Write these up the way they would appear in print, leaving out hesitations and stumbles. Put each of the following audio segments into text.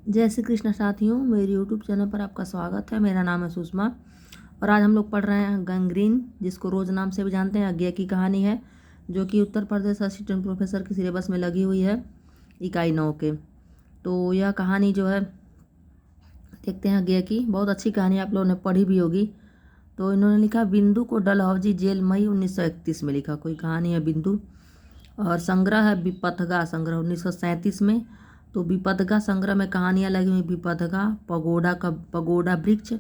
जय श्री कृष्ण साथियों, मेरे यूट्यूब चैनल पर आपका स्वागत है। मेरा नाम है सुषमा और आज हम लोग पढ़ रहे हैं गैंग्रीन, जिसको रोज नाम से भी जानते हैं। अज्ञे की कहानी है जो कि उत्तर प्रदेश असिस्टेंट प्रोफेसर की सिलेबस में लगी हुई है इकाई 9 के। तो यह कहानी जो है देखते हैं अज्ञे की। बहुत अच्छी कहानी, आप लोगों ने पढ़ी भी होगी। तो इन्होंने लिखा बिंदु को डलहौजी जेल मई 1931 में लिखा कोई कहानी है बिंदु। और संग्रह है विपथगा संग्रह 1937 में। तो विपथगा संग्रह में कहानियाँ लगी हुई विपथगा, पगोडा वृक्ष,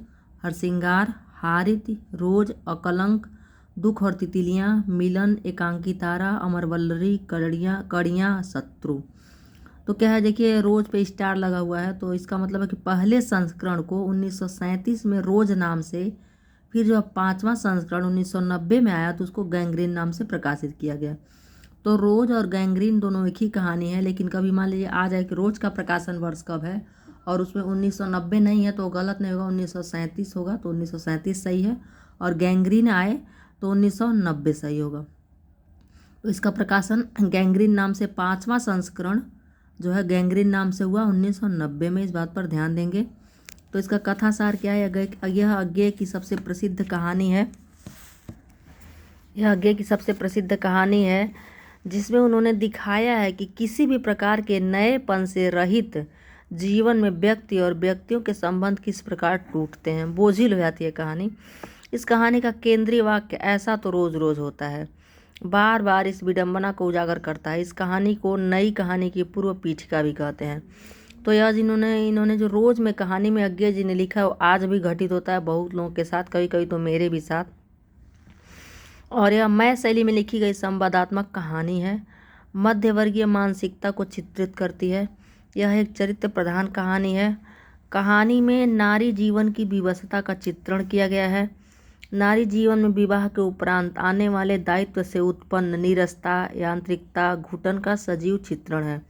हरसिंगार, हारित, रोज, अकलंक, दुख और तितलियाँ, मिलन, एकांकी तारा, अमरवल्लरी, कड़ियाँ, शत्रु। तो क्या है देखिए, रोज पे स्टार लगा हुआ है, तो इसका मतलब है कि पहले संस्करण को 1937 में रोज नाम से, फिर जो 5वां संस्करण 1990 में आया तो उसको गैंग्रीन नाम से प्रकाशित किया गया। तो रोज और गैंग्रीन दोनों एक ही कहानी है, लेकिन कभी मान लीजिए आ जाए कि रोज का प्रकाशन वर्ष कब है और उसमें 1990 नहीं है तो गलत नहीं होगा, 1937 होगा, तो 1937 सही है। और गैंग्रीन आए तो 1990 सही होगा। तो इसका प्रकाशन गैंग्रीन नाम से 5वां संस्करण जो है गैंग्रीन नाम से हुआ 1990 में। इस बात पर ध्यान देंगे। तो इसका कथासार क्या है? यह अज्ञे की सबसे प्रसिद्ध कहानी है। यह अज्ञे की सबसे प्रसिद्ध कहानी है जिसमें उन्होंने दिखाया है कि किसी भी प्रकार के नएपन से रहित जीवन में व्यक्ति और व्यक्तियों के संबंध किस प्रकार टूटते हैं, बोझिल हो जाती है कहानी। इस कहानी का केंद्रीय वाक्य ऐसा तो रोज रोज होता है बार बार इस विडंबना को उजागर करता है। इस कहानी को नई कहानी की पूर्व पीठिका भी कहते हैं। तो यह इन्होंने जो रोज में कहानी में अज्ञे जी ने लिखा है वो आज भी घटित होता है बहुत लोगों के साथ, कभी कभी तो मेरे भी साथ। और यह मैं शैली में लिखी गई संवादात्मक कहानी है। मध्यवर्गीय मानसिकता को चित्रित करती है। यह एक चरित्र प्रधान कहानी है। कहानी में नारी जीवन की विवशता का चित्रण किया गया है। नारी जीवन में विवाह के उपरांत आने वाले दायित्व से उत्पन्न नीरसता, यांत्रिकता, घुटन का सजीव चित्रण है।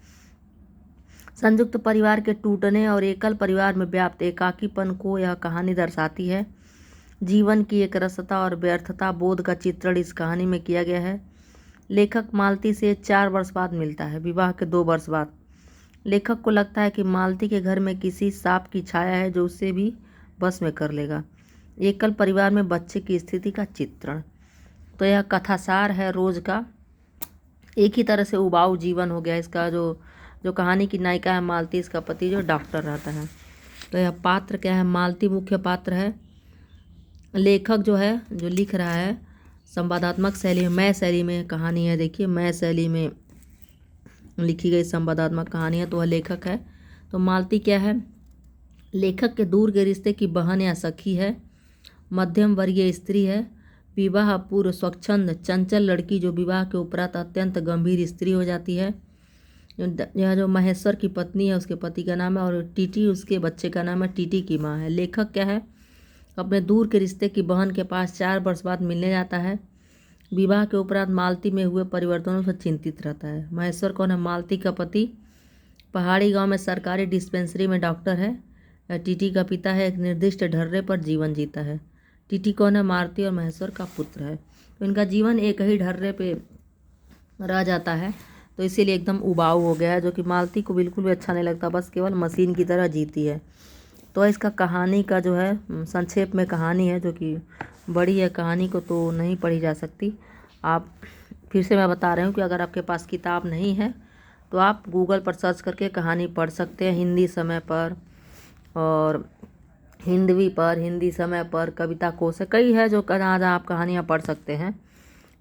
संयुक्त परिवार के टूटने और एकल परिवार में व्याप्त एकाकीपन को यह कहानी दर्शाती है। जीवन की एक रसता और व्यर्थता बोध का चित्रण इस कहानी में किया गया है। लेखक मालती से 4 वर्ष बाद मिलता है, विवाह के 2 वर्ष बाद। लेखक को लगता है कि मालती के घर में किसी सांप की छाया है जो उसे भी बस में कर लेगा। एकल परिवार में बच्चे की स्थिति का चित्रण। तो यह कथासार है रोज का। एक ही तरह से उबाऊ जीवन हो गया इसका। जो कहानी की नायिका है मालती, इसका पति जो डॉक्टर रहता है। तो यह पात्र क्या है? मालती मुख्य पात्र है। लेखक जो है जो लिख रहा है संवादात्मक शैली में, मैं शैली में कहानी है। देखिए, मैं शैली में लिखी गई संवादात्मक कहानी है, तो वह लेखक है। तो मालती क्या है? लेखक के दूर के रिश्ते की बहन या सखी है। मध्यम वर्गीय स्त्री है। विवाह पूर्व स्वच्छंद चंचल लड़की जो विवाह के उपरांत अत्यंत गंभीर स्त्री हो जाती है। यह जो महेश्वर की पत्नी है उसके पति का नाम है और टीटी उसके बच्चे का नाम है, टीटी की माँ है। लेखक क्या है? अपने दूर के रिश्ते की बहन के पास 4 वर्ष बाद मिलने जाता है। विवाह के उपरांत मालती में हुए परिवर्तनों से चिंतित रहता है। महेश्वर कौन है? मालती का पति। पहाड़ी गांव में सरकारी डिस्पेंसरी में डॉक्टर है। टीटी का पिता है, एक निर्दिष्ट ढर्रे पर जीवन जीता है। टीटी कौन है? मालती और महेश्वर का पुत्र है। तो इनका जीवन एक ही ढर्रे पे रह जाता है, तो इसीलिए एकदम उबाऊ हो गया है, जो कि मालती को बिल्कुल भी अच्छा नहीं लगता, बस केवल मशीन की तरह जीती है। तो इसका कहानी का जो है संक्षेप में कहानी है, जो कि बड़ी है, कहानी को तो नहीं पढ़ी जा सकती। आप फिर से मैं बता रही हूँ कि अगर आपके पास किताब नहीं है तो आप गूगल पर सर्च करके कहानी पढ़ सकते हैं हिंदी समय पर और हिंदी समय पर। कविता कोश है, कई है जो जहाँ आप कहानियाँ पढ़ सकते हैं।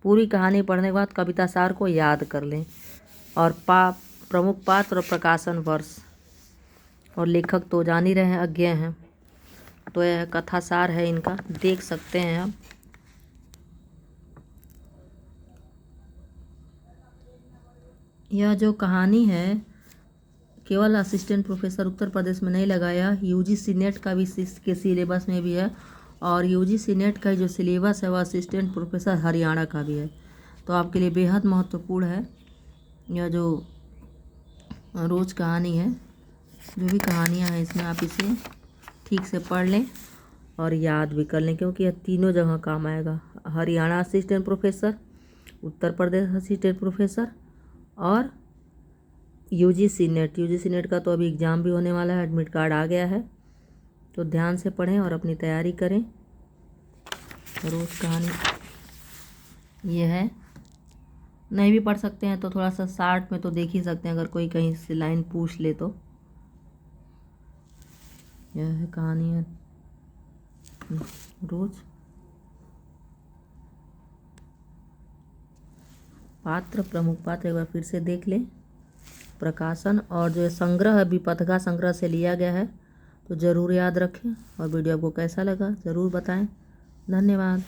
पूरी कहानी पढ़ने के बाद कविता सार को याद कर लें और प्रमुख पात्र और प्रकाशन वर्ष और लेखक तो जान ही रहे हैं, अज्ञे हैं। तो यह कथासार है इनका, देख सकते हैं आप। यह जो कहानी है केवल असिस्टेंट प्रोफेसर उत्तर प्रदेश में नहीं लगाया, यूजीसी नेट का भी के सिलेबस में भी है। और यूजीसी नेट का जो सिलेबस है वह असिस्टेंट प्रोफेसर हरियाणा का भी है। तो आपके लिए बेहद महत्वपूर्ण है यह जो रोज कहानी है। जो भी कहानियाँ हैं इसमें आप इसे ठीक से पढ़ लें और याद भी कर लें, क्योंकि यह तीनों जगह काम आएगा। Haryana assistant professor, Uttar Pradesh assistant professor और यूजीसी नेट का तो अभी एग्ज़ाम भी होने वाला है, एडमिट कार्ड आ गया है, तो ध्यान से पढ़ें और अपनी तैयारी करें। रोज़ कहानी ये है, नहीं भी पढ़ सकते हैं तो थोड़ा सा शार्ट में तो देख ही सकते हैं, अगर कोई कहीं से लाइन पूछ ले तो। यह है कहानी है रोज़। पात्र, प्रमुख पात्र एक बार फिर से देख लें। प्रकाशन और जो संग्रह विपथगा संग्रह से लिया गया है, तो ज़रूर याद रखें। और वीडियो आपको कैसा लगा ज़रूर बताएं। धन्यवाद।